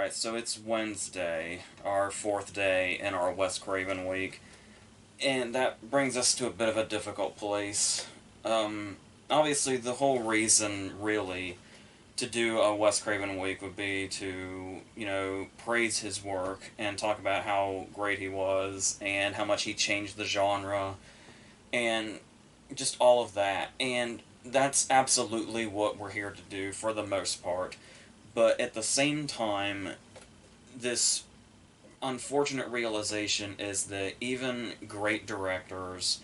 Alright, so it's Wednesday, our fourth day in our Wes Craven week, and that brings us to a bit of a difficult place. Obviously, the whole reason, really, to do a Wes Craven week would be to, praise his work and talk about how great he was and how much he changed the genre and just all of that. And that's absolutely what we're here to do for the most part. But at the same time, this unfortunate realization is that even with great directors,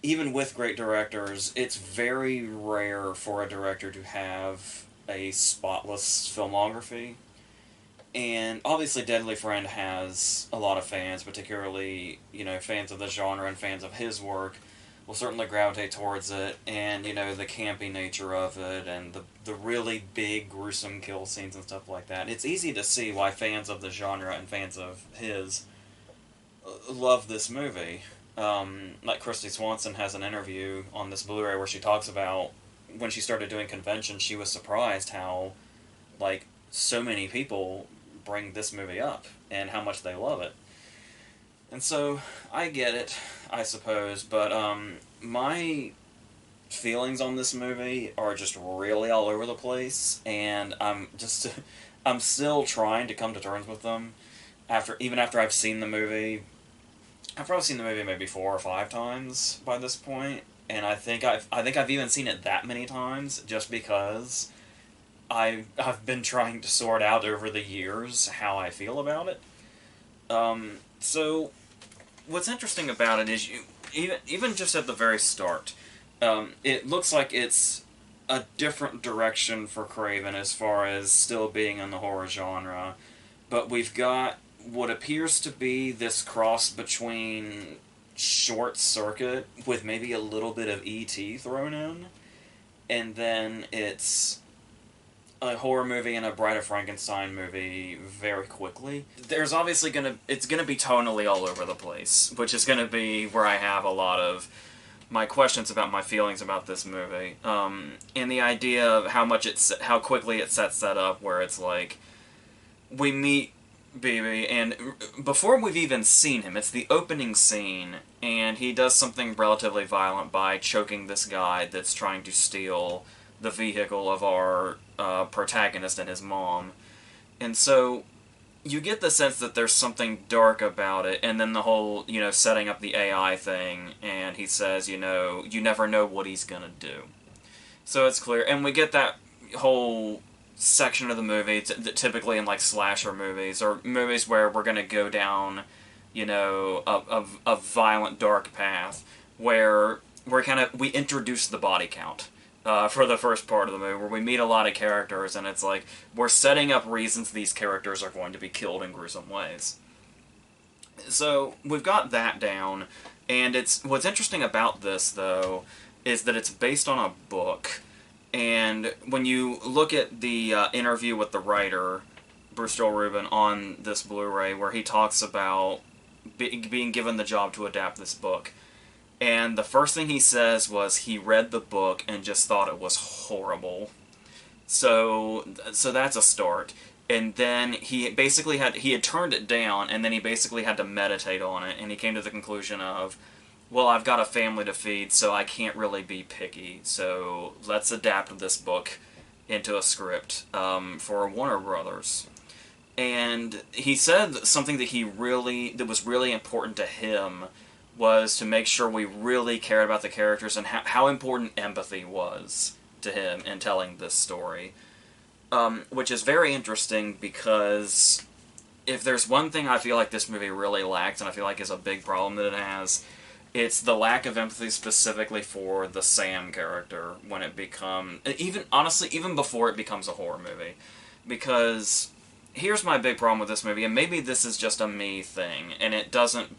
it's very rare for a director to have a spotless filmography. And obviously, Deadly Friend has a lot of fans, particularly, fans of the genre and fans of his work will certainly gravitate towards it, and, the campy nature of it, and the really big, gruesome kill scenes and stuff like that. It's easy to see why fans of the genre and fans of his love this movie. Like Christy Swanson has an interview on this Blu-ray where she talks about when she started doing conventions, she was surprised how, so many people bring this movie up and how much they love it. And so, I get it, I suppose, but my feelings on this movie are just really all over the place, and I'm still trying to come to terms with them, even after I've seen the movie. I've probably seen the movie maybe 4 or 5 times by this point, and I think I've even seen it that many times just because I've been trying to sort out over the years how I feel about it. So, what's interesting about it is even just at the very start, it looks like it's a different direction for Craven as far as still being in the horror genre, but we've got what appears to be this cross between Short Circuit with maybe a little bit of E.T. thrown in, and then it's a horror movie and a Bride of Frankenstein movie very quickly. There's obviously it's gonna be tonally all over the place, which is gonna be where I have a lot of my questions about my feelings about this movie. And the idea of how quickly it sets that up, where it's like, we meet Baby, and before we've even seen him, it's the opening scene, and he does something relatively violent by choking this guy that's trying to steal the vehicle of our protagonist and his mom. And so you get the sense that there's something dark about it, and then the whole, setting up the AI thing, and he says, you never know what he's gonna do. So it's clear, and we get that whole section of the movie, typically in, slasher movies, or movies where we're gonna go down, a violent, dark path, where we introduce the body count. For the first part of the movie, where we meet a lot of characters, and it's like, we're setting up reasons these characters are going to be killed in gruesome ways. So, we've got that down, and what's interesting about this, though, is that it's based on a book, and when you look at the interview with the writer, Bruce Joel Rubin, on this Blu-ray, where he talks about being given the job to adapt this book, and the first thing he says was he read the book and just thought it was horrible. So that's a start. And then he had turned it down, and then he basically had to meditate on it, and he came to the conclusion of, well, I've got a family to feed, so I can't really be picky, so let's adapt this book into a script for Warner Brothers. And he said something that was really important to him was to make sure we really cared about the characters and how important empathy was to him in telling this story. Which is very interesting, because if there's one thing I feel like this movie really lacks, and I feel like is a big problem that it has, it's the lack of empathy specifically for the Sam character when it even before it becomes a horror movie. Because here's my big problem with this movie, and maybe this is just a me thing, and it doesn't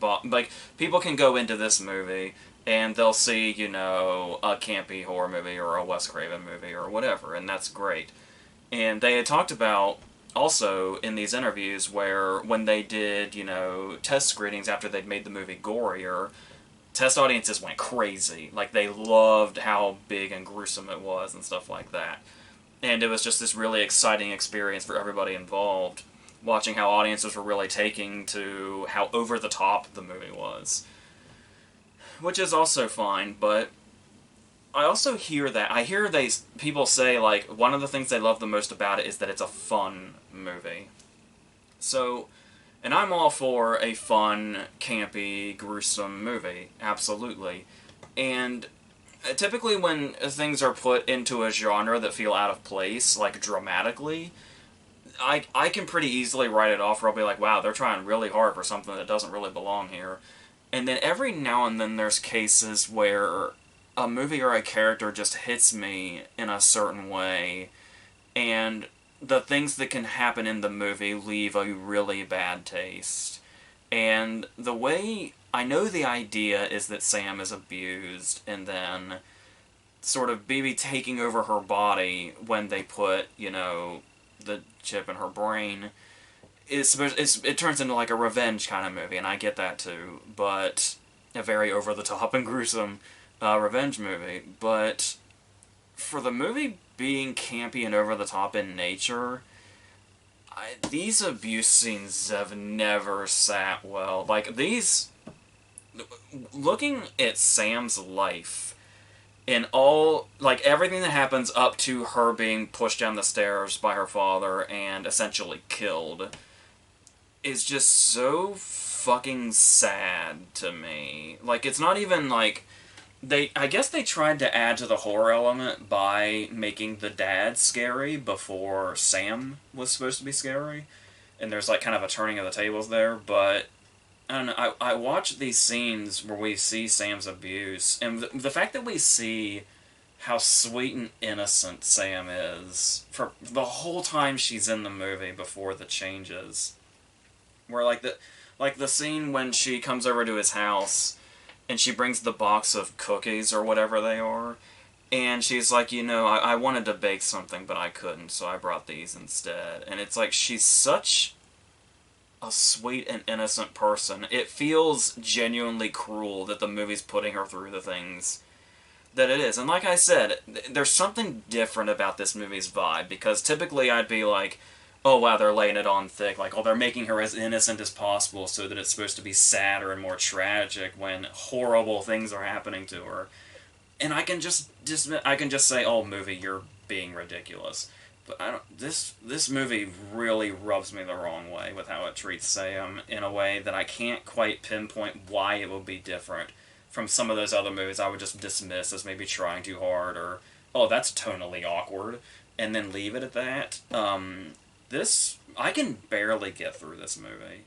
people can go into this movie and they'll see, a campy horror movie or a Wes Craven movie or whatever, and that's great. And they had talked about also in these interviews where when they did, test screenings after they'd made the movie gorier, test audiences went crazy. They loved how big and gruesome it was and stuff like that. And it was just this really exciting experience for everybody involved. watching how audiences were really taking to how over the top the movie was. Which is also fine, but I also hear that. I hear people say, like, one of the things they love the most about it is that it's a fun movie. So, and I'm all for a fun, campy, gruesome movie. Absolutely. And typically when things are put into a genre that feel out of place, like dramatically, I can pretty easily write it off, where I'll be like, wow, they're trying really hard for something that doesn't really belong here. And then every now and then there's cases where a movie or a character just hits me in a certain way, and the things that can happen in the movie leave a really bad taste. And the way I know the idea is that Sam is abused, and then sort of Bibi taking over her body when they put, the chip in her brain, it turns into like a revenge kind of movie, and I get that too, but a very over-the-top and gruesome revenge movie. But for the movie being campy and over-the-top in nature, these abuse scenes have never sat well. Like, looking at Sam's life, in all, like, everything that happens up to her being pushed down the stairs by her father and essentially killed, is just so fucking sad to me. Like, it's not even, like, I guess they tried to add to the horror element by making the dad scary before Sam was supposed to be scary, and there's, like, kind of a turning of the tables there, but I don't know, I watch these scenes where we see Sam's abuse, and the fact that we see how sweet and innocent Sam is for the whole time she's in the movie before the changes, where like the scene when she comes over to his house and she brings the box of cookies or whatever they are, and she's like, I wanted to bake something but I couldn't, so I brought these instead. And it's like, she's such a sweet and innocent person. It feels genuinely cruel that the movie's putting her through the things that it is. And like I said, there's something different about this movie's vibe, because typically I'd be like, oh wow, they're laying it on thick, like, oh, they're making her as innocent as possible so that it's supposed to be sadder and more tragic when horrible things are happening to her. And I can just say, oh, movie, you're being ridiculous. But this movie really rubs me the wrong way with how it treats Sam, in a way that I can't quite pinpoint why it would be different from some of those other movies I would just dismiss as maybe trying too hard, or, oh, that's tonally awkward, and then leave it at that. I can barely get through this movie,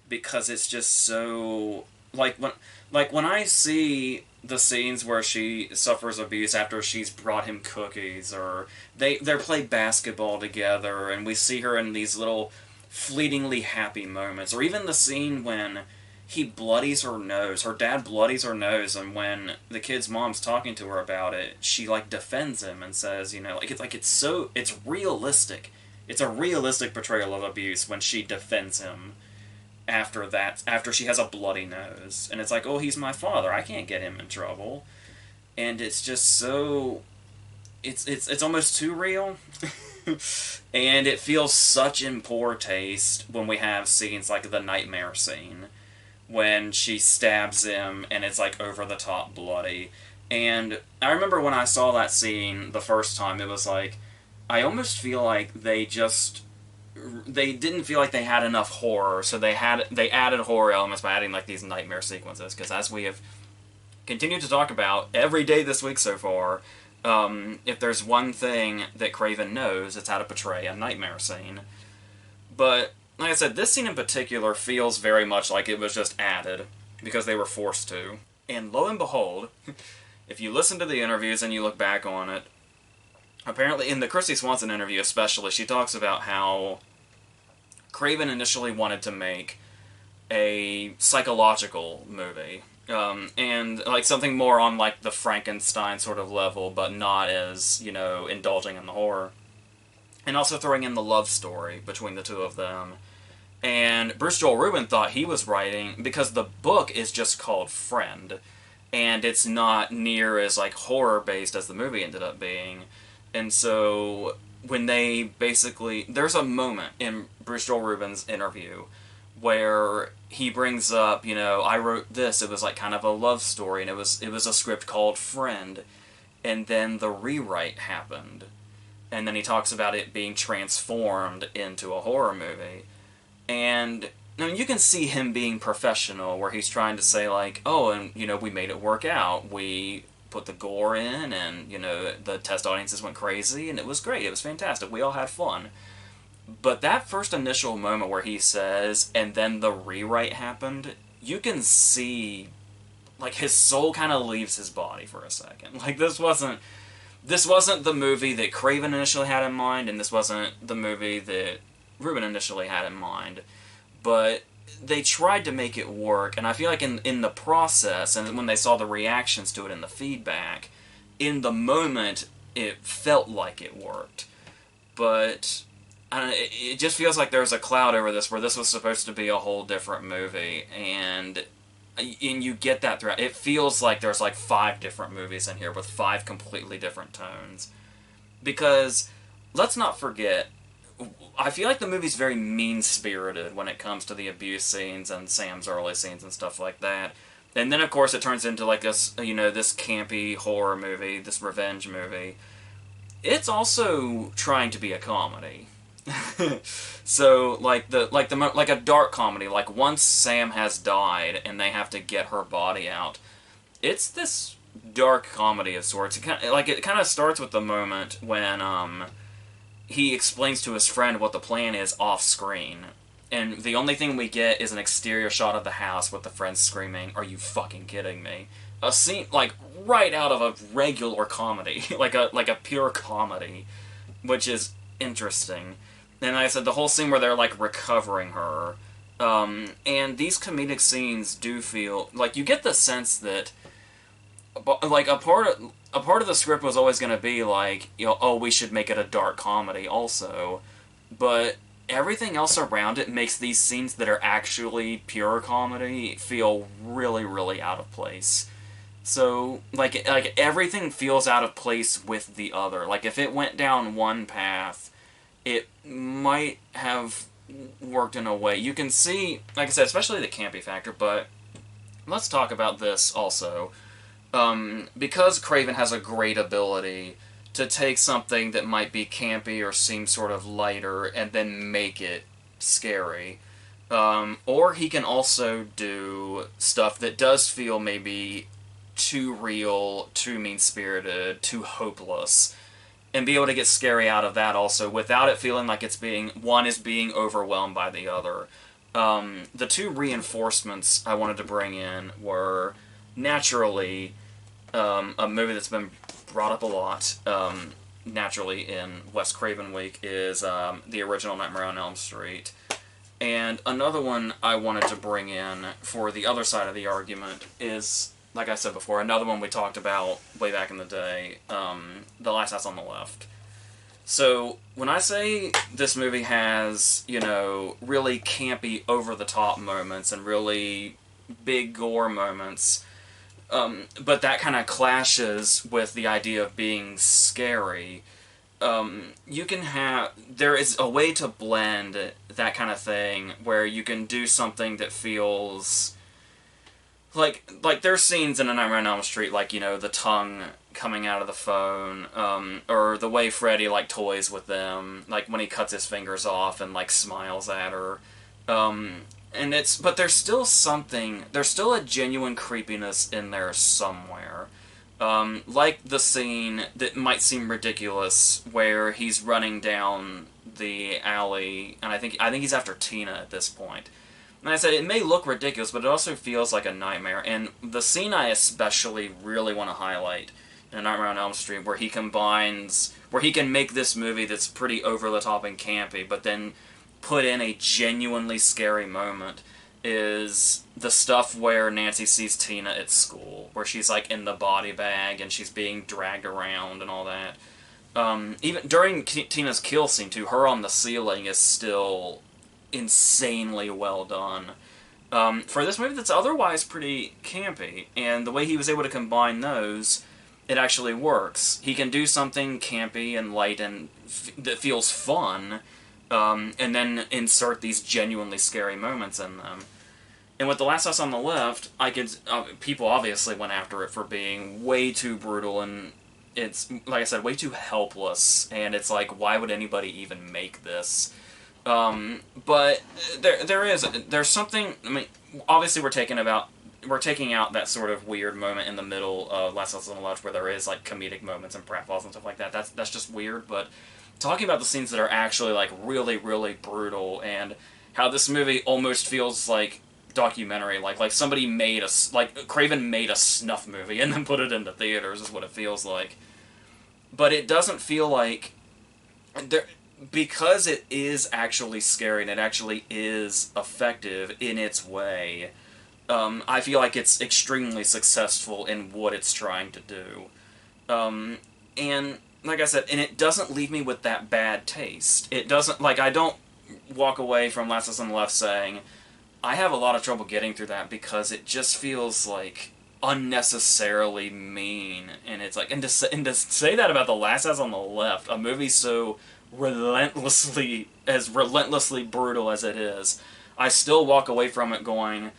because it's just so, when I see the scenes where she suffers abuse after she's brought him cookies, or they're playing basketball together, and we see her in these little fleetingly happy moments, or even the scene when he bloodies her nose, her dad bloodies her nose, and when the kid's mom's talking to her about it, she, like, defends him and says, it's realistic. It's a realistic portrayal of abuse when she defends him after she has a bloody nose. And it's like, oh, he's my father, I can't get him in trouble. And it's just so... It's almost too real. And it feels such in poor taste when we have scenes like the nightmare scene, when she stabs him and it's, like, over-the-top bloody. And I remember when I saw that scene the first time, it was like, I almost feel like they didn't feel like they had enough horror, so they added horror elements by adding, like, these nightmare sequences, because as we have continued to talk about every day this week so far, if there's one thing that Craven knows, it's how to portray a nightmare scene. But, like I said, this scene in particular feels very much like it was just added, because they were forced to. And lo and behold, if you listen to the interviews and you look back on it, apparently, in the Christy Swanson interview especially, she talks about how Craven initially wanted to make a psychological movie, and, like, something more on, like, the Frankenstein sort of level, but not as, indulging in the horror. And also throwing in the love story between the two of them. And Bruce Joel Rubin thought he was writing, because the book is just called Friend, and it's not near as, like, horror-based as the movie ended up being. And so when they basically, there's a moment in Bruce Joel Rubin's interview where he brings up, I wrote this. It was like kind of a love story, and it was a script called Friend, and then the rewrite happened, and then he talks about it being transformed into a horror movie, and I mean, you can see him being professional, where he's trying to say like, oh, and we made it work out. We put the gore in, and the test audiences went crazy, and it was great. It was fantastic. We all had fun. But that first initial moment where he says, and then the rewrite happened, you can see, like, his soul kind of leaves his body for a second. Like, this wasn't the movie that Craven initially had in mind, and this wasn't the movie that Rubin initially had in mind. But they tried to make it work, and I feel like in the process, and when they saw the reactions to it and the feedback, in the moment, it felt like it worked. But it just feels like there's a cloud over this, where this was supposed to be a whole different movie, and you get that throughout. It feels like there's like 5 different movies in here with 5 completely different tones. Because, let's not forget, I feel like the movie's very mean-spirited when it comes to the abuse scenes and Sam's early scenes and stuff like that. And then, of course, it turns into like this, this campy horror movie, this revenge movie. It's also trying to be a comedy. So, like a dark comedy, like once Sam has died and they have to get her body out, it's this dark comedy of sorts. It kind of starts with the moment when he explains to his friend what the plan is off screen, and the only thing we get is an exterior shot of the house with the friend screaming, "Are you fucking kidding me?" A scene like right out of a regular comedy, like a pure comedy, which is interesting. And like I said, the whole scene where they're like recovering her, and these comedic scenes do feel like you get the sense that like a part of the script was always going to be like, oh, we should make it a dark comedy also, but everything else around it makes these scenes that are actually pure comedy feel really, really out of place. So, like everything feels out of place with the other. Like, if it went down one path, it might have worked in a way. You can see, like I said, especially the campy factor, but let's talk about this also. Because Craven has a great ability to take something that might be campy or seem sort of lighter and then make it scary. Or he can also do stuff that does feel maybe too real, too mean-spirited, too hopeless, and be able to get scary out of that also without it feeling like one is being overwhelmed by the other. The 2 reinforcements I wanted to bring in were naturally a movie that's been brought up a lot, naturally in Wes Craven week, is the original Nightmare on Elm Street. And another one I wanted to bring in for the other side of the argument is, like I said before, another one we talked about way back in the day, The Last House on the Left. So, when I say this movie has, really campy, over-the-top moments and really big gore moments, but that kind of clashes with the idea of being scary, there is a way to blend that kind of thing where you can do something that feels like there's scenes in A Nightmare on Elm Street, like, the tongue coming out of the phone, or the way Freddy, like, toys with them, like when he cuts his fingers off and, like, smiles at her, but there's still a genuine creepiness in there somewhere. Like the scene that might seem ridiculous where he's running down the alley, and I think he's after Tina at this point. And I said, it may look ridiculous, but it also feels like a nightmare. And the scene I especially really want to highlight in A Nightmare on Elm Street, where he can make this movie that's pretty over-the-top and campy, but then put in a genuinely scary moment, is the stuff where Nancy sees Tina at school, where she's like in the body bag and she's being dragged around and all that. Even during Tina's kill scene too, her on the ceiling is still insanely well done. For this movie that's otherwise pretty campy, and the way he was able to combine those it actually works. He can do something campy and light and that feels fun, and then insert these genuinely scary moments in them. And with The Last House on the Left, I could people obviously went after it for being way too brutal, and it's, like I said, way too helpless. And it's like, why would anybody even make this? But there's something. I mean, obviously we're taking out that sort of weird moment in the middle of Last House on the Left where there is like comedic moments and pratfalls and stuff like that. That's just weird. But talking about the scenes that are actually like really, really brutal, and how this movie almost feels like documentary, like somebody made Craven made a snuff movie and then put it into theaters, is what it feels like. But it doesn't feel like there, because it is actually scary and it actually is effective in its way. I feel like it's extremely successful in what it's trying to do. And like I said, and it doesn't leave me with that bad taste. It doesn't, like, I don't walk away from Last House on the Left saying, I have a lot of trouble getting through that because it just feels like unnecessarily mean. And it's like, and to say that about The Last House on the Left, a movie so relentlessly brutal as it is, I still walk away from it going,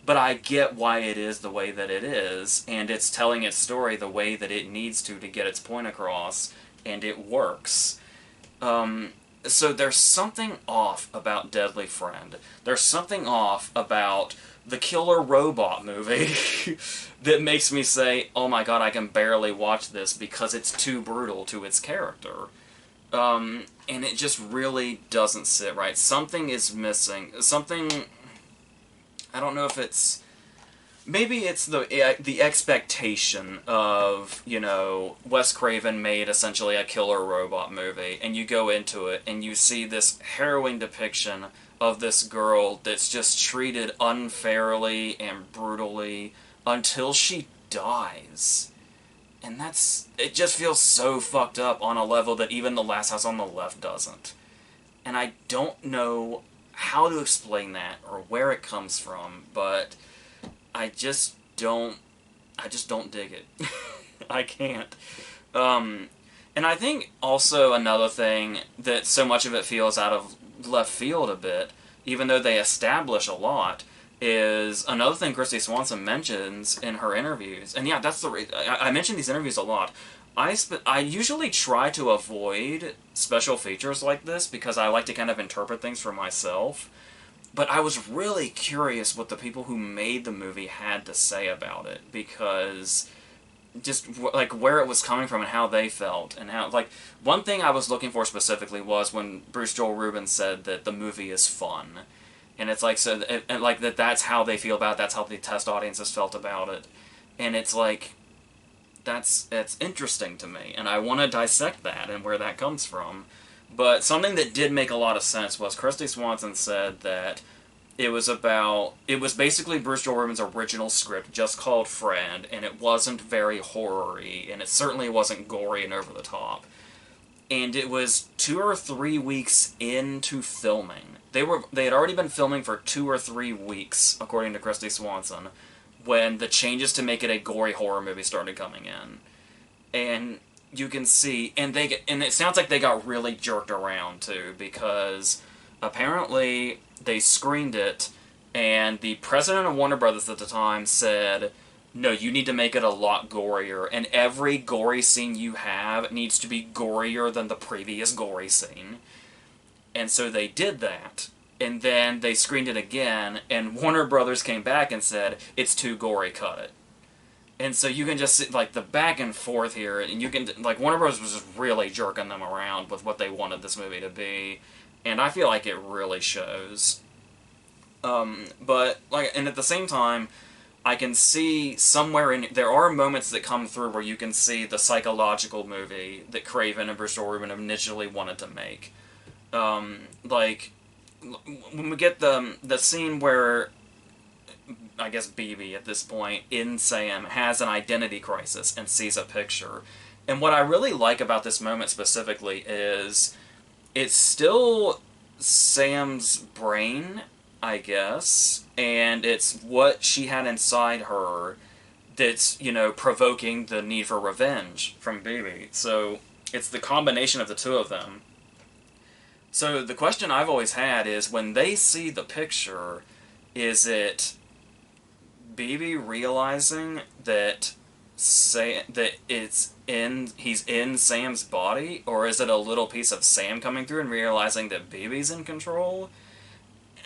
but I get why it is the way that it is, and it's telling its story the way that it needs to get its point across, and it works. So there's something off about Deadly Friend. There's something off about the killer robot movie that makes me say, oh my god, I can barely watch this because it's too brutal to its character. And it just really doesn't sit right. Something is missing. Something... I don't know if it's... Maybe it's the expectation of, you know, Wes Craven made essentially a killer robot movie, and you go into it, and you see this harrowing depiction of this girl that's just treated unfairly and brutally until she dies. And it just feels so fucked up on a level that even The Last House on the Left doesn't. And I don't know how to explain that or where it comes from, but I just don't dig it. I can't. And I think also another thing that so much of it feels out of left field a bit, even though they establish a lot, is another thing Christy Swanson mentions in her interviews. And yeah, that's I mention these interviews a lot. I usually try to avoid special features like this because I like to kind of interpret things for myself. But I was really curious what the people who made the movie had to say about it, because just like where it was coming from and how they felt, and how, like, one thing I was looking for specifically was when Bruce Joel Rubin said that the movie is fun. And it's like, so, and like that's how they feel about it, that's how the test audiences felt about it. And it's like, it's interesting to me, and I want to dissect that and where that comes from. But something that did make a lot of sense was Christy Swanson said that it was basically Bruce Joel Rubin's original script, just called Friend, and it wasn't very horror-y, and it certainly wasn't gory and over the top. And it was 2 or 3 weeks into filming. They had already been filming for 2 or 3 weeks, according to Christy Swanson, when the changes to make it a gory horror movie started coming in. And you can see, and it sounds like they got really jerked around too, because apparently they screened it, and the president of Warner Brothers at the time said, no, you need to make it a lot gorier, and every gory scene you have needs to be gorier than the previous gory scene. And so they did that. And then they screened it again, and Warner Brothers came back and said, it's too gory, cut it. And so you can just see, like, the back and forth here, and you can, like, Warner Brothers was just really jerking them around with what they wanted this movie to be, and I feel like it really shows. But, like, and at the same time, I can see somewhere there are moments that come through where you can see the psychological movie that Craven and Bruce Joel Rubin initially wanted to make. Like, when we get the scene where, I guess BB at this point, in Sam, has an identity crisis and sees a picture. And what I really like about this moment specifically is it's still Sam's brain, I guess, and it's what she had inside her, that's, you know, provoking the need for revenge from Bibi. So it's the combination of the two of them. So the question I've always had is, when they see the picture, is it Bibi realizing that he's in Sam's body, or is it a little piece of Sam coming through and realizing that Bibi's in control?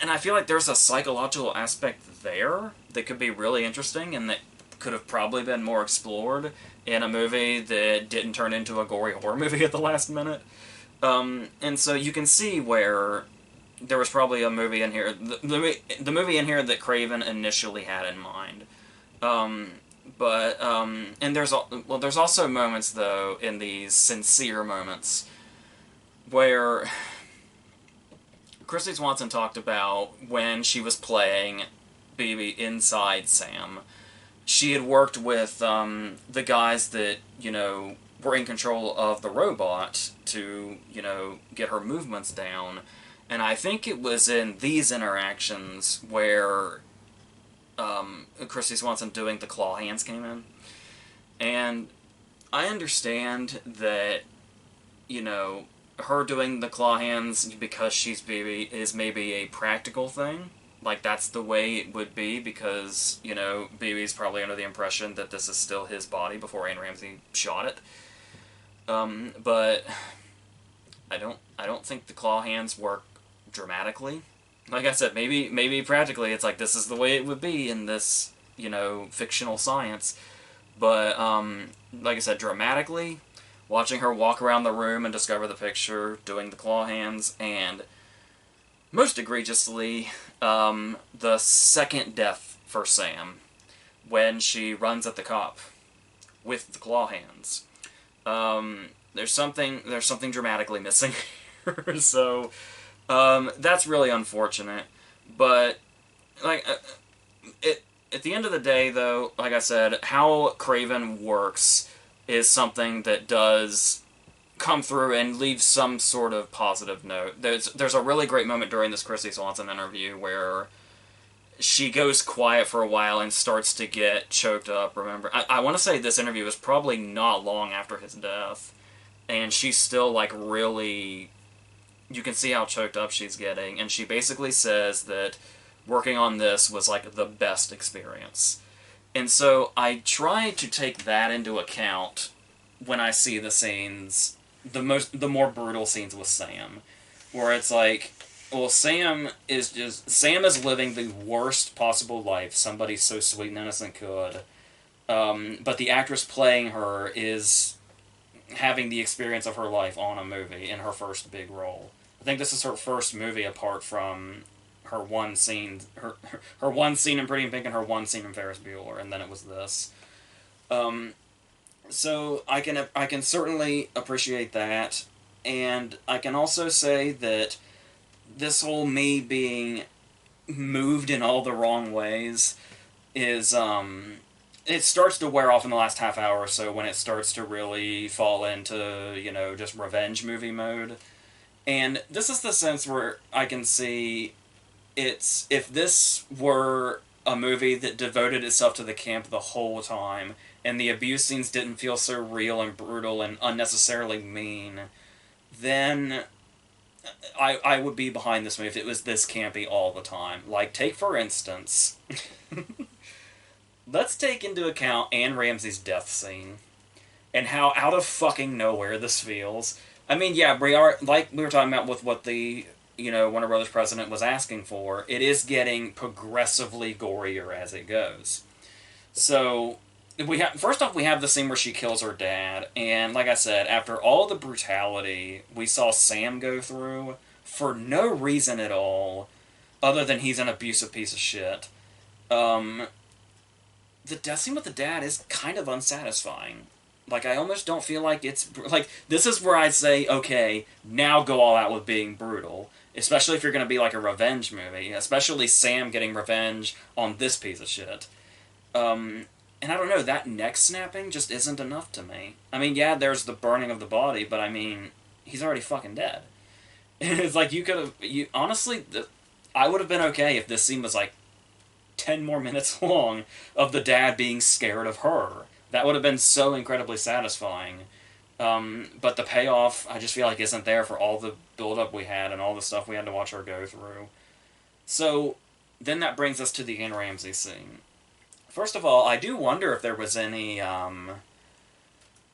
And I feel like there's a psychological aspect there that could be really interesting, and that could have probably been more explored in a movie that didn't turn into a gory horror movie at the last minute. And so you can see where there was probably a movie in here, the movie in here that Craven initially had in mind. And there's also moments, though, in these sincere moments where Kristy Swanson talked about when she was playing Bibi inside Sam. She had worked with the guys that, you know, were in control of the robot to, you know, get her movements down. And I think it was in these interactions where Kristy Swanson doing the claw hands came in. And I understand that, you know, her doing the claw hands because she's Bibi is maybe a practical thing. Like, that's the way it would be, because, you know, Bibi's probably under the impression that this is still his body before Anne Ramsey shot it. But I don't think the claw hands work dramatically. Like I said, maybe practically it's like this is the way it would be in this, you know, fictional science. But like I said, dramatically, watching her walk around the room and discover the picture, doing the claw hands, and most egregiously, the second death for Sam, when she runs at the cop with the claw hands. There's something dramatically missing here, so that's really unfortunate. But like at the end of the day, though, like I said, how Craven works is something that does come through and leave some sort of positive note. There's a really great moment during this Kristy Swanson interview where she goes quiet for a while and starts to get choked up. Remember, I want to say this interview was probably not long after his death, and she's still like really, you can see how choked up she's getting, and she basically says that working on this was like the best experience. And so I try to take that into account when I see the scenes, the more brutal scenes with Sam, where it's like, well, Sam is living the worst possible life somebody so sweet and innocent could, but the actress playing her is having the experience of her life on a movie in her first big role. I think this is her first movie apart from her one scene, her one scene in Pretty in Pink and her one scene in Ferris Bueller, and then it was this. So I can certainly appreciate that, and I can also say that this whole me being moved in all the wrong ways is it starts to wear off in the last half hour or so, when it starts to really fall into, you know, just revenge movie mode. And this is the sense where I can see it's, if this were a movie that devoted itself to the camp the whole time, and the abuse scenes didn't feel so real and brutal and unnecessarily mean, then I would be behind this movie if it was this campy all the time. Like, take for instance, let's take into account Anne Ramsey's death scene, and how out of fucking nowhere this feels. I mean, yeah, like we were talking about with what the, you know, Warner Brothers president was asking for, it is getting progressively gorier as it goes. So, first off, we have the scene where she kills her dad, and like I said, after all the brutality we saw Sam go through, for no reason at all, other than he's an abusive piece of shit, the death scene with the dad is kind of unsatisfying. Like, I almost don't feel like it's, like, this is where I say, okay, now go all out with being brutal. Especially if you're going to be like a revenge movie. Especially Sam getting revenge on this piece of shit. And I don't know, that neck snapping just isn't enough to me. I mean, yeah, there's the burning of the body, but I mean, he's already fucking dead. It's like, honestly, I would have been okay if this scene was like 10 more minutes long of the dad being scared of her. That would have been so incredibly satisfying. But the payoff, I just feel like, isn't there for all the build-up we had and all the stuff we had to watch her go through. So, then that brings us to the Anne Ramsey scene. First of all, I do wonder if there was any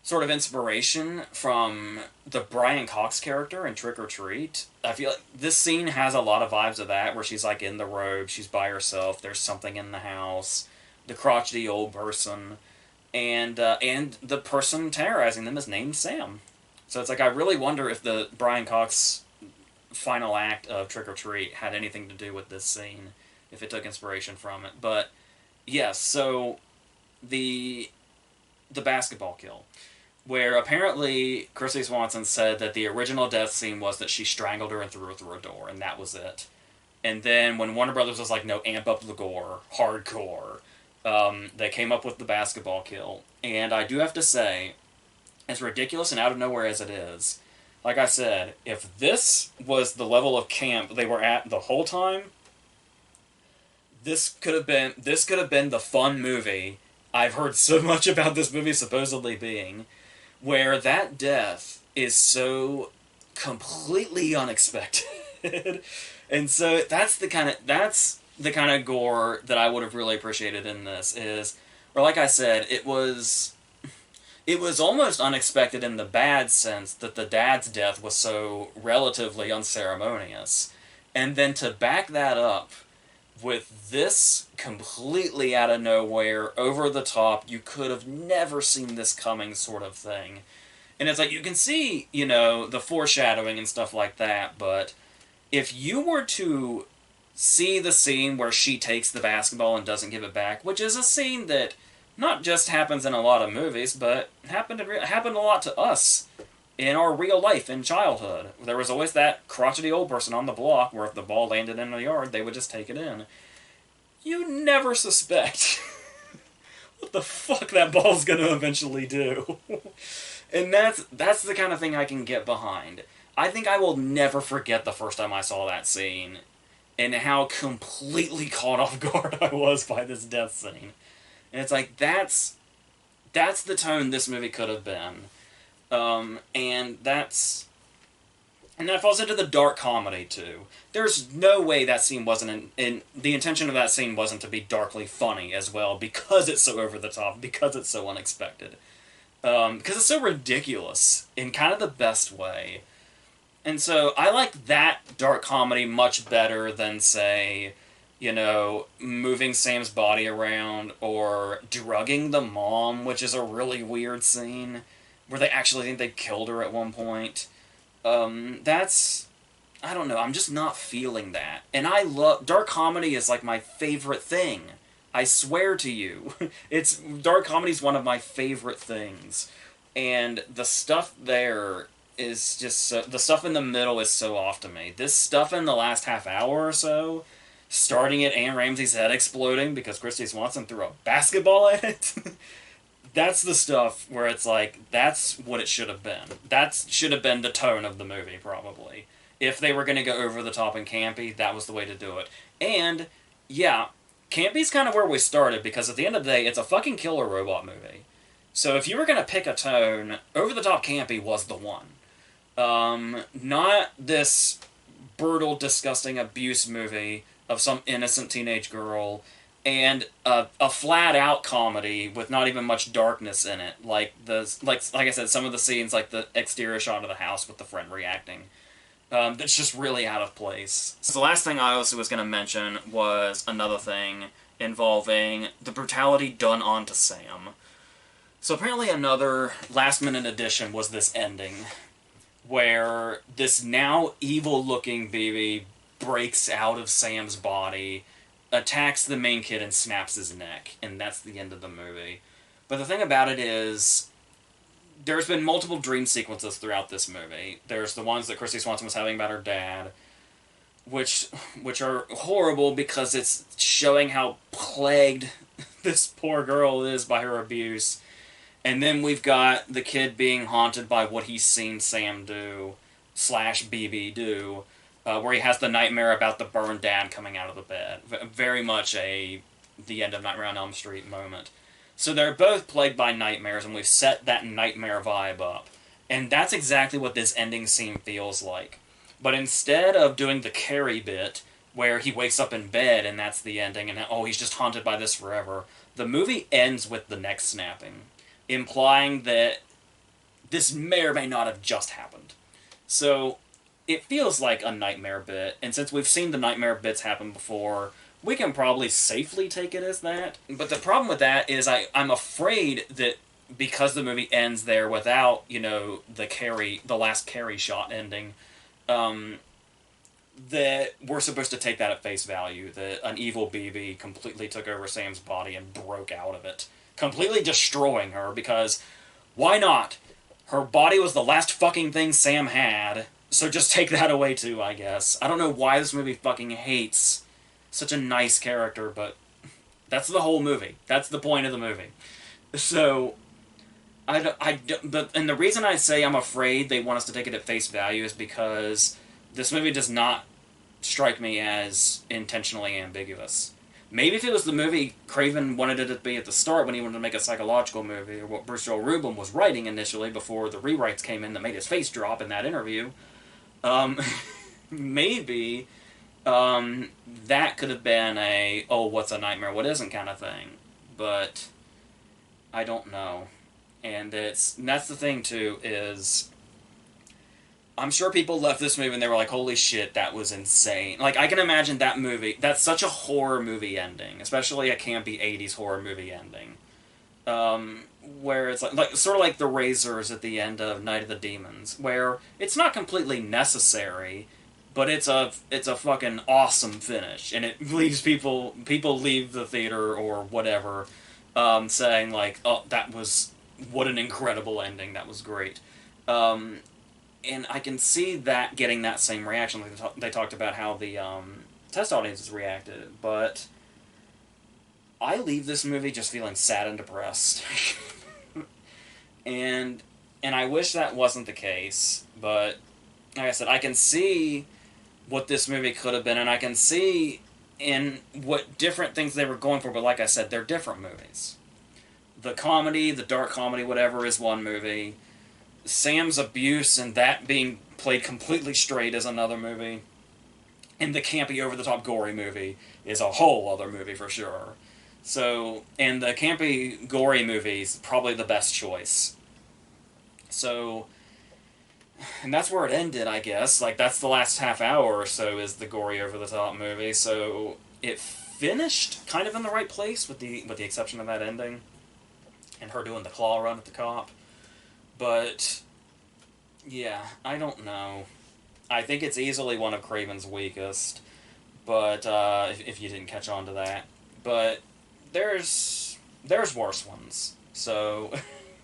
sort of inspiration from the Brian Cox character in Trick or Treat. I feel like this scene has a lot of vibes of that, where she's like in the robe, she's by herself, there's something in the house, the crotchety old person, and the person terrorizing them is named Sam. So it's like, I really wonder if the Brian Cox final act of Trick or Treat had anything to do with this scene, if it took inspiration from it. But yes, so the basketball kill, where apparently Christy Swanson said that the original death scene was that she strangled her and threw her through a door, and that was it. And then when Warner Brothers was like, no, amp up the gore, hardcore, they came up with the basketball kill. And I do have to say, as ridiculous and out of nowhere as it is, like I said, if this was the level of camp they were at the whole time, this could have been the fun movie I've heard so much about this movie supposedly being, where that death is so completely unexpected. And so that's the kind of gore that I would have really appreciated in this, is, or like I said, it was almost unexpected in the bad sense that the dad's death was so relatively unceremonious. And then to back that up with this completely out of nowhere, over the top, you could have never seen this coming sort of thing. And it's like, you can see, the foreshadowing and stuff like that, but if you were to see the scene where she takes the basketball and doesn't give it back, which is a scene that not just happens in a lot of movies, but happened a lot to us in our real life, in childhood. There was always that crotchety old person on the block where if the ball landed in the yard, they would just take it in. You never suspect what the fuck that ball's gonna eventually do. And that's the kind of thing I can get behind. I think I will never forget the first time I saw that scene, and how completely caught off guard I was by this death scene. And it's like, that's the tone this movie could have been. And that falls into the dark comedy, too. There's no way that scene wasn't, and the intention of that scene wasn't to be darkly funny as well, because it's so over the top, because it's so unexpected. Because it's so ridiculous, in kind of the best way. And so, I like that dark comedy much better than, say, moving Sam's body around, or drugging the mom, which is a really weird scene, where they actually think they killed her at one point. I don't know, I'm just not feeling that. And dark comedy is like my favorite thing. I swear to you. Dark comedy is one of my favorite things. And the stuff there is just the stuff in the middle is so off to me. This stuff in the last half hour or so, starting at Anne Ramsey's head exploding because Christy Swanson threw a basketball at it, that's the stuff where it's like, that's what it should have been. That should have been the tone of the movie, probably. If they were going to go over the top and campy, that was the way to do it. And, yeah, campy's kind of where we started, because at the end of the day, it's a fucking killer robot movie. So if you were going to pick a tone, over the top campy was the one. Not this brutal, disgusting abuse movie of some innocent teenage girl, and a flat-out comedy with not even much darkness in it, like I said, some of the scenes, like the exterior shot of the house with the friend reacting, that's just really out of place. So the last thing I also was going to mention was another thing involving the brutality done onto Sam. So apparently another last-minute addition was this ending, where this now evil-looking baby breaks out of Sam's body, attacks the main kid, and snaps his neck, and that's the end of the movie. But the thing about it is, there's been multiple dream sequences throughout this movie. There's the ones that Christy Swanson was having about her dad, which are horrible because it's showing how plagued this poor girl is by her abuse. And then we've got the kid being haunted by what he's seen Sam do, / BB do, where he has the nightmare about the burned dad coming out of the bed. Very much a the end of Nightmare on Elm Street moment. So they're both plagued by nightmares, and we've set that nightmare vibe up. And that's exactly what this ending scene feels like. But instead of doing the Carrie bit, where he wakes up in bed and that's the ending, and oh, he's just haunted by this forever, the movie ends with the neck snapping, implying that this may or may not have just happened. So it feels like a nightmare bit, and since we've seen the nightmare bits happen before, we can probably safely take it as that. But the problem with that is I'm afraid that because the movie ends there without, the last Carrie shot ending, that we're supposed to take that at face value, that an evil BB completely took over Sam's body and broke out of it, completely destroying her, because why not? Her body was the last fucking thing Sam had, so just take that away too, I guess. I don't know why this movie fucking hates such a nice character, but that's the whole movie. That's the point of the movie. So, and the reason I say I'm afraid they want us to take it at face value is because this movie does not strike me as intentionally ambiguous. Maybe if it was the movie Craven wanted it to be at the start when he wanted to make a psychological movie, or what Bruce Joel Rubin was writing initially before the rewrites came in that made his face drop in that interview, maybe that could have been a, oh, what's a nightmare, what isn't kind of thing. But I don't know. And that's the thing, too, is I'm sure people left this movie and they were like, holy shit, that was insane. Like, I can imagine that movie, that's such a horror movie ending, especially a campy 80s horror movie ending, where it's like sort of like the Razors at the end of Night of the Demons, where it's not completely necessary, but it's a fucking awesome finish, and it leaves people leave the theater or whatever, saying like, oh, what an incredible ending, that was great. And I can see that getting that same reaction. Like they talked about how the test audiences reacted, but I leave this movie just feeling sad and depressed. and I wish that wasn't the case, but like I said, I can see what this movie could have been, and I can see in what different things they were going for, but like I said, they're different movies. The comedy, the dark comedy, whatever, is one movie. Sam's abuse and that being played completely straight is another movie. And the campy, over-the-top, gory movie is a whole other movie for sure. So, and the campy, gory movie is probably the best choice. So, and that's where it ended, I guess. Like, that's the last half hour or so is the gory, over-the-top movie. So, it finished kind of in the right place with the exception of that ending. And her doing the claw run at the cop. But, yeah, I don't know. I think it's easily one of Craven's weakest, but if you didn't catch on to that. But there's worse ones. So,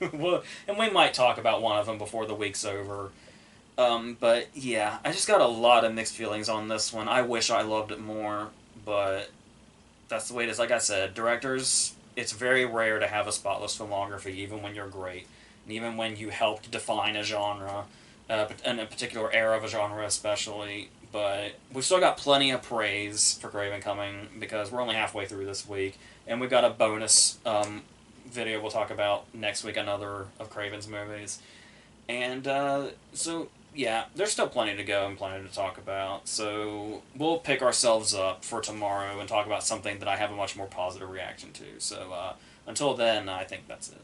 and we might talk about one of them before the week's over. But, yeah, I just got a lot of mixed feelings on this one. I wish I loved it more, but that's the way it is. Like I said, directors, it's very rare to have a spotless filmography, even when you're great. And even when you helped define a genre, and a particular era of a genre especially, but we've still got plenty of praise for Craven coming, because we're only halfway through this week, and we've got a bonus video we'll talk about next week, another of Craven's movies. And so, yeah, there's still plenty to go and plenty to talk about, so we'll pick ourselves up for tomorrow and talk about something that I have a much more positive reaction to. So until then, I think that's it.